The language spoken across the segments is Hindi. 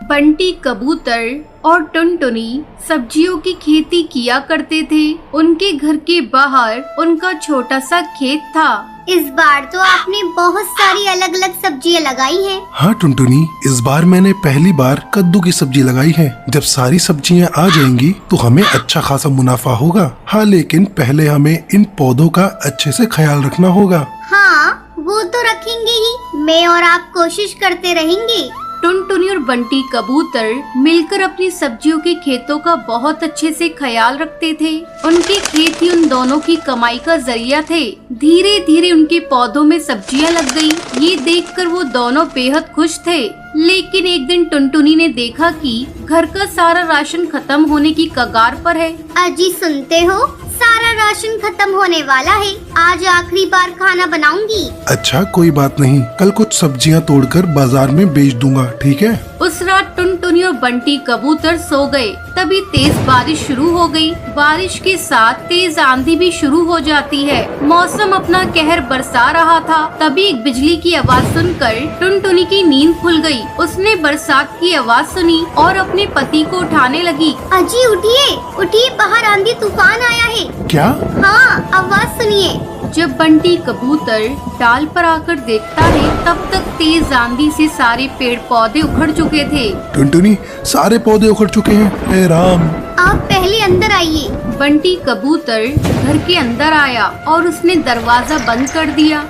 बंटी कबूतर और टुनटुनी सब्जियों की खेती किया करते थे। उनके घर के बाहर उनका छोटा सा खेत था। इस बार तो आपने बहुत सारी अलग अलग सब्जियां लगाई हैं। हाँ टुनटुनी, इस बार मैंने पहली बार कद्दू की सब्जी लगाई है। जब सारी सब्जियां आ जाएंगी तो हमें अच्छा खासा मुनाफा होगा। हाँ, लेकिन पहले हमें इन पौधों का अच्छे से ख्याल रखना होगा। हाँ, वो तो रखेंगे ही। मैं और आप कोशिश करते रहेंगे। टुनटुनी और बंटी कबूतर मिलकर अपनी सब्जियों के खेतों का बहुत अच्छे से ख्याल रखते थे। उनके खेत ही उन दोनों की कमाई का जरिया थे। धीरे धीरे उनके पौधों में सब्जियां लग गई। ये देखकर वो दोनों बेहद खुश थे। लेकिन एक दिन टुनटुनी ने देखा कि घर का सारा राशन खत्म होने की कगार पर है। अजी सुनते हो, सारा राशन खत्म होने वाला है। आज आखिरी बार खाना बनाऊंगी। अच्छा, कोई बात नहीं, कल कुछ सब्जियां तोड़कर बाजार में बेच दूंगा, ठीक है? उस रात टुनटुनी और बंटी कबूतर सो गए। तभी तेज बारिश शुरू हो गई। बारिश के साथ तेज आंधी भी शुरू हो जाती है। मौसम अपना कहर बरसा रहा था। तभी एक बिजली की आवाज सुनकर टुनटुनी की नींद खुल गई। उसने बरसात की आवाज सुनी और अपने पति को उठाने लगी। अजी उठिए, उठिए, बाहर आंधी तूफान आया है। क्या? हाँ, आवाज सुनिए। जब बंटी कबूतर डाल पर आकर देखता है, तब तक तेज आंधी से सारे पेड़ पौधे उखड़ चुके थे। टुनटुनी, सारे पौधे उखड़ चुके हैं। हे राम! आप पहले अंदर आइए। बंटी कबूतर घर के अंदर आया और उसने दरवाजा बंद कर दिया।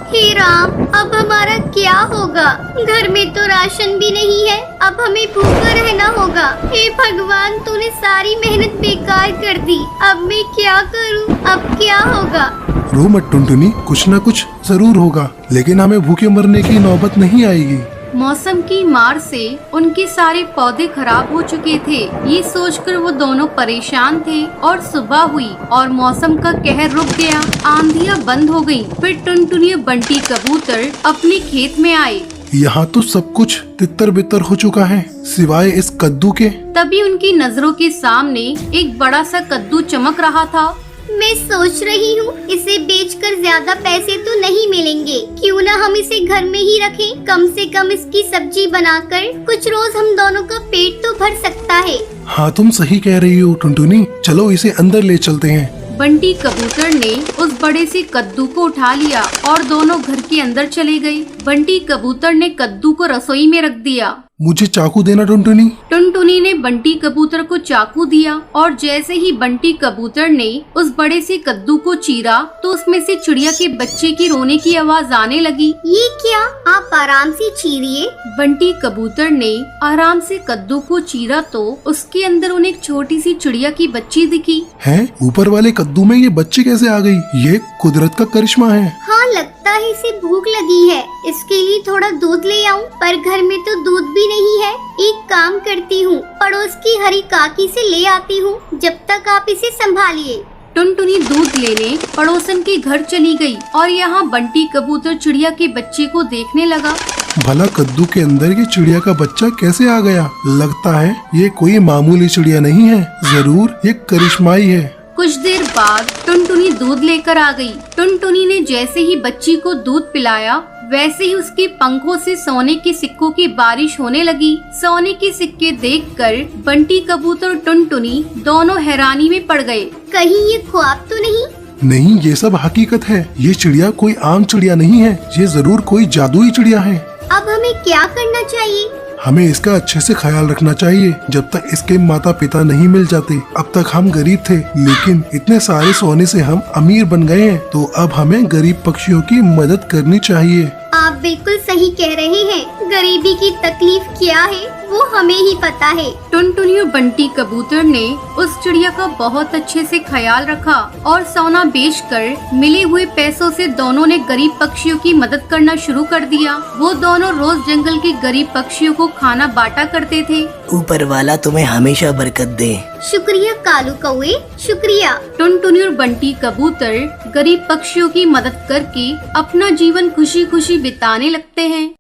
हे राम, अब हमारा क्या होगा? घर में तो राशन भी नहीं है। अब हमें भूखा रहना होगा। हे भगवान, तूने सारी मेहनत बेकार कर दी। अब मैं क्या करूं? अब क्या होगा? रो मत टुनटुनी, कुछ न कुछ जरूर होगा, लेकिन हमें भूखे मरने की नौबत नहीं आएगी। मौसम की मार से उनके सारे पौधे खराब हो चुके थे। ये सोचकर वो दोनों परेशान थे और सुबह हुई और मौसम का कहर रुक गया। आंधियां बंद हो गईं। फिर टुनटुनी और बंटी कबूतर अपने खेत में आए। यहाँ तो सब कुछ तितर बितर हो चुका है, सिवाय इस कद्दू के। तभी उनकी नजरों के सामने एक बड़ा सा कद्दू चमक रहा था। मैं सोच रही हूँ, इसे बेचकर ज्यादा पैसे तो नहीं मिलेंगे। क्यों ना हम इसे घर में ही रखें। कम से कम इसकी सब्जी बनाकर कुछ रोज हम दोनों का पेट तो भर सकता है। हाँ, तुम सही कह रही हो टुनटुनी, चलो इसे अंदर ले चलते हैं। बंटी कबूतर ने उस बड़े से कद्दू को उठा लिया और दोनों घर के अंदर चले गए। बंटी कबूतर ने कद्दू को रसोई में रख दिया। मुझे चाकू देना टुनटुनी। टुनटुनी ने बंटी कबूतर को चाकू दिया और जैसे ही बंटी कबूतर ने उस बड़े से कद्दू को चीरा तो उसमें से चिड़िया के बच्चे की रोने की आवाज आने लगी। ये क्या? आप आराम से चीरिए। बंटी कबूतर ने आराम से कद्दू को चीरा तो उसके अंदर उन्हें एक छोटी सी चिड़िया की बच्ची दिखी। है, ऊपर वाले कद्दू में ये बच्ची कैसे आ गई? ये कुदरत का करिश्मा है। हाँ, लगता है इसे भूख लगी है। इसके लिए थोड़ा दूध ले आऊं, पर घर में तो दूध भी नहीं है। एक काम करती हूँ, पड़ोस की हरी काकी से ले आती हूँ। जब तक आप इसे संभालिए। टुनटुनी दूध लेने पड़ोसन के घर चली गई और यहाँ बंटी कबूतर चिड़िया के बच्चे को देखने लगा। भला कद्दू के अंदर ये चिड़िया का बच्चा कैसे आ गया? लगता है ये कोई मामूली चिड़िया नहीं है, जरूर ये करिश्माई है। कुछ देर बाद टुनटुनी दूध लेकर आ गई। टुनटुनी ने जैसे ही बच्ची को दूध पिलाया, वैसे ही उसके पंखों से सोने के सिक्कों की बारिश होने लगी। सोने के सिक्के देखकर बंटी कबूतर और टुनटुनी दोनों हैरानी में पड़ गए। कहीं ये ख्वाब तो नहीं? नहीं, ये सब हकीकत है। ये चिड़िया कोई आम चिड़िया नहीं है, ये जरूर कोई जादुई चिड़िया है। अब हमें क्या करना चाहिए? हमें इसका अच्छे से ख्याल रखना चाहिए। जब तक इसके माता पिता नहीं मिल जाते, अब तक हम गरीब थे, लेकिन इतने सारे सोने से हम अमीर बन गए हैं। तो अब हमें गरीब पक्षियों की मदद करनी चाहिए। आप बिल्कुल सही कह रहे हैं। गरीबी की तकलीफ क्या है वो हमें ही पता है। टुनटुनी और बंटी कबूतर ने उस चिड़िया का बहुत अच्छे से ख्याल रखा और सोना बेचकर मिले हुए पैसों से दोनों ने गरीब पक्षियों की मदद करना शुरू कर दिया। वो दोनों रोज जंगल के गरीब पक्षियों को खाना बांटा करते थे। ऊपर वाला तुम्हें हमेशा बरकत दे। शुक्रिया कालू कौवे, शुक्रिया। टुनटुनी और बंटी कबूतर गरीब पक्षियों की मदद करके अपना जीवन खुशी खुशी बिताने लगते हैं।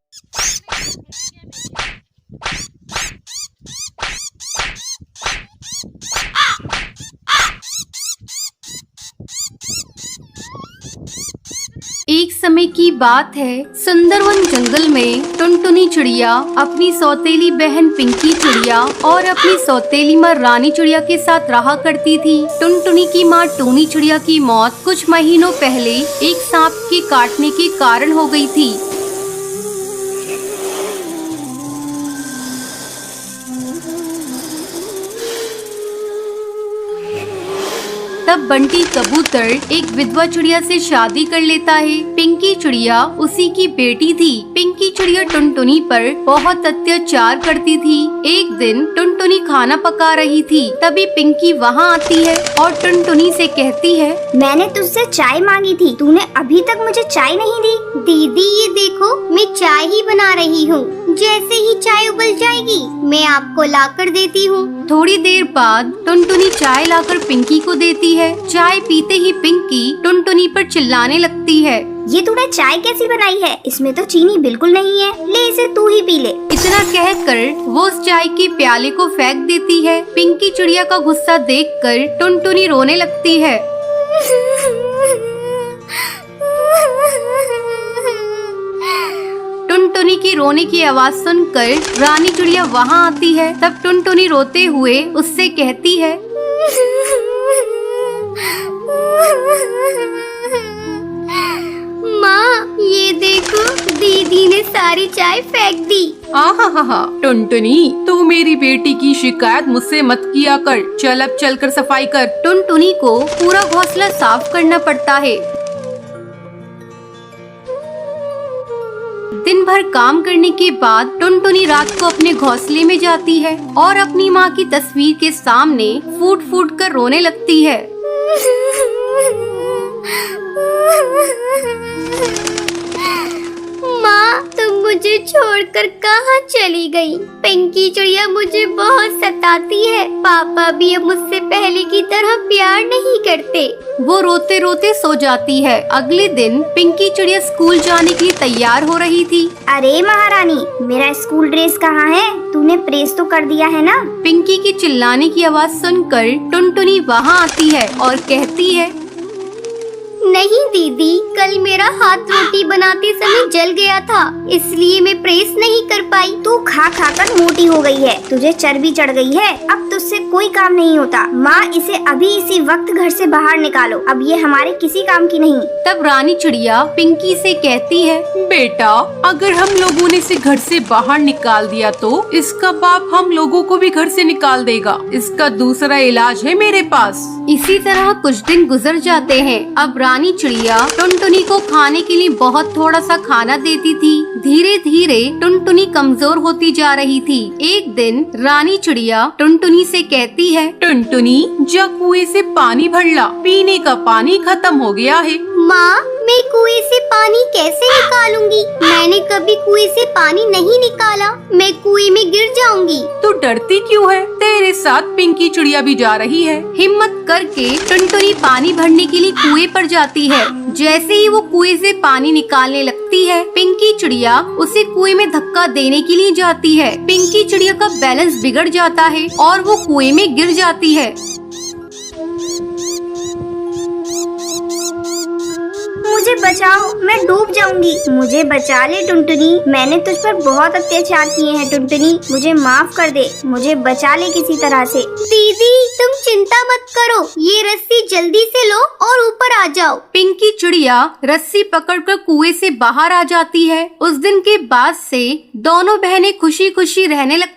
एक समय की बात है, सुंदरवन जंगल में टुनटुनी चिड़िया अपनी सौतेली बहन पिंकी चिड़िया और अपनी सौतेली माँ रानी चिड़िया के साथ रहा करती थी। टुनटुनी की माँ टूनी चिड़िया की मौत कुछ महीनों पहले एक सांप के काटने के कारण हो गई थी। तब बंटी कबूतर एक विधवा चिड़िया से शादी कर लेता है। पिंकी चिड़िया उसी की बेटी थी। पिंकी चिड़िया टुनटुनी पर बहुत अत्याचार करती थी। एक दिन टुनटुनी खाना पका रही थी, तभी पिंकी वहाँ आती है और टुनटुनी से कहती है, मैंने तुझसे चाय मांगी थी, तूने अभी तक मुझे चाय नहीं दी। दीदी ये देखो, मैं चाय ही बना रही हूँ, जैसे ही चाय उबल जाएगी मैं आपको लाकर देती हूँ। थोड़ी देर बाद टुनटुनी चाय लाकर पिंकी को देती है। चाय पीते ही पिंकी टुनटुनी पर चिल्लाने लगती है, ये तूने चाय कैसी बनाई है? इसमें तो चीनी बिल्कुल नहीं है, ले इसे तू ही पी ले। इतना कहकर वो उस चाय के प्याले को फेंक देती है। पिंकी चिड़िया का गुस्सा देखकर टुनटुनी रोने लगती है। टुनटुनी की रोने की आवाज सुनकर रानी चिड़िया वहाँ आती है। तब टुनटुनी रोते हुए उससे कहती है, माँ ये देखो, दीदी ने सारी चाय फेंक दी। आहा, टुनटुनी तू मेरी बेटी की शिकायत मुझसे मत किया कर, चल अब चलकर सफाई कर। टुनटुनी को पूरा घोंसला साफ करना पड़ता है। दिन भर काम करने के बाद टुनटुनी रात को अपने घोंसले में जाती है और अपनी माँ की तस्वीर के सामने फूट फूट कर रोने लगती है। माँ तुम मुझे छोड़कर कहाँ चली गई? पिंकी चिड़िया मुझे बहुत सताती है। पापा भी अब मुझसे पहले की तरह प्यार नहीं करते। वो रोते रोते सो जाती है। अगले दिन पिंकी चिड़िया स्कूल जाने के लिए तैयार हो रही थी। अरे महारानी, मेरा स्कूल ड्रेस कहाँ है? तूने प्रेस तो कर दिया है ना? पिंकी की चिल्लाने की आवाज सुनकर टुनटुनी वहाँ आती है और कहती है, नहीं दीदी, कल मेरा हाथ रोटी बनाते समय जल गया था, इसलिए मैं प्रेस नहीं कर पाई। तू खा खा कर मोटी हो गई है, तुझे चर्बी चढ़ गई है, अब तुझसे कोई काम नहीं होता। माँ इसे अभी इसी वक्त घर से बाहर निकालो, अब ये हमारे किसी काम की नहीं। तब रानी चिड़िया पिंकी से कहती है, बेटा अगर हम लोगों ने इसे घर से बाहर निकाल दिया तो इसका बाप हम लोगों को भी घर से निकाल देगा। इसका दूसरा इलाज है मेरे पास। इसी तरह कुछ दिन गुजर जाते हैं। अब रानी चिड़िया टुनटुनी को खाने के लिए बहुत थोड़ा सा खाना देती थी। धीरे धीरे टुनटुनी कमजोर होती जा रही थी। एक दिन रानी चिड़िया टुनटुनी से कहती है, टुनटुनी जा कुएं से पानी भर ला, पीने का पानी खत्म हो गया है। माँ मैं कुएं से पानी कैसे निकालूंगी? मैंने कभी कुएं से पानी नहीं निकाला, मैं कुएं में गिर जाऊंगी। तू डरती क्यों है? तेरे साथ पिंकी चिड़िया भी जा रही है। हिम्मत करके टुनटुनी पानी भरने के लिए कुएं पर जाती है। जैसे ही वो कुएं से पानी निकालने लगती है, पिंकी चिड़िया उसे कुएं में धक्का देने के लिए जाती है। पिंकी चिड़िया का बैलेंस बिगड़ जाता है और वो कुएं में गिर जाती है। मुझे बचाओ, मैं डूब जाऊंगी। मुझे बचा ले टुनटुनी, मैंने तुझ पर बहुत अत्याचार किए हैं टुनटुनी, मुझे माफ कर दे, मुझे बचा ले किसी तरह से। दीदी तुम चिंता मत करो, ये रस्सी जल्दी से लो और ऊपर आ जाओ। पिंकी चिड़िया रस्सी पकड़कर कुएं से बाहर आ जाती है। उस दिन के बाद से दोनों बहनें खुशी खुशी रहने लगती